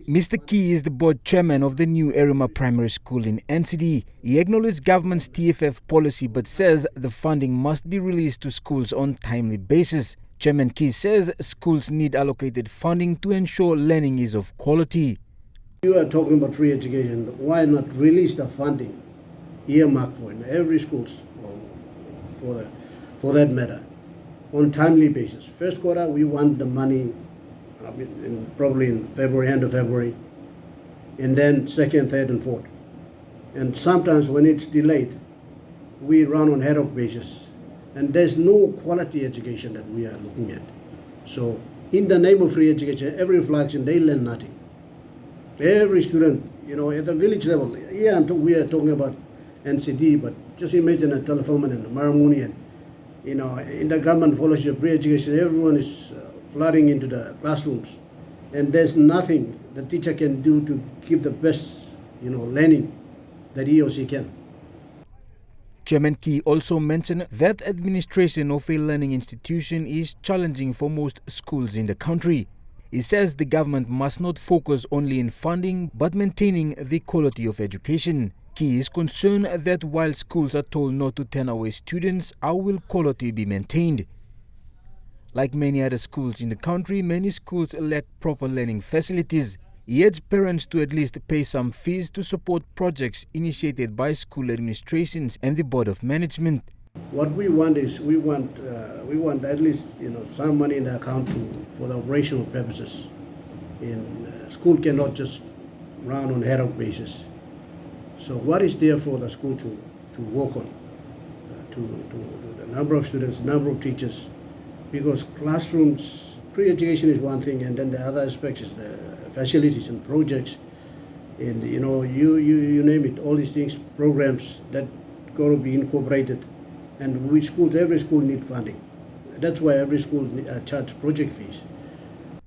Mr. Kii is the board chairman of the new Erima Primary School in NCD. He acknowledged government's TFF policy but says the funding must be released to schools on timely basis. Chairman Kii says schools need allocated funding to ensure learning is of quality. You are talking about free education. Why not release the funding earmarked for in every school, for that matter, on timely basis? First quarter, we want the money probably in February, end of February, and then second, third, and fourth. And sometimes when it's delayed, we run on ad hoc basis, and there's no quality education that we are looking at. So, in the name of free education, every reflection, they learn nothing. Every student, at the village level, we are talking about NCD, but just imagine a telephone and a Maramuni, and in the government policy of free education, everyone is flooding into the classrooms, and there's nothing the teacher can do to give the best, learning that he or she can. Chairman Kii also mentioned that administration of a learning institution is challenging for most schools in the country. He says the government must not focus only in funding but maintaining the quality of education. Kii is concerned that while schools are told not to turn away students, how will quality be maintained? Like many other schools in the country, many schools lack proper learning facilities. He urged parents to at least pay some fees to support projects initiated by school administrations and the Board of Management. What we want is we want at least some money in the account for the operational purposes. School cannot just run on ad hoc basis. So what is there for the school to work on? To the number of students, number of teachers, because classrooms, pre-education is one thing, and then the other aspects is the facilities and projects, and you name it, all these things, programs that got to be incorporated. And every school need funding. That's why every school charge project fees.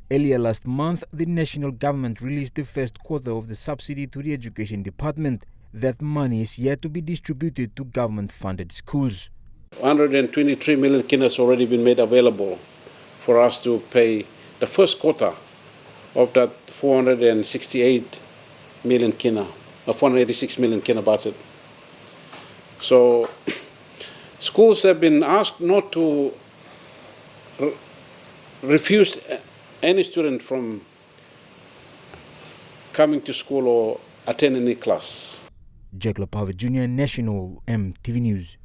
Earlier last month, the national government released the first quarter of the subsidy to the education department. That money is yet to be distributed to government-funded schools. 123 million kina has already been made available for us to pay the first quarter of that 468 million kina, 486 million kina budget. So schools have been asked not to refuse any student from coming to school or attending any class. Jack Jr., National EMTV News.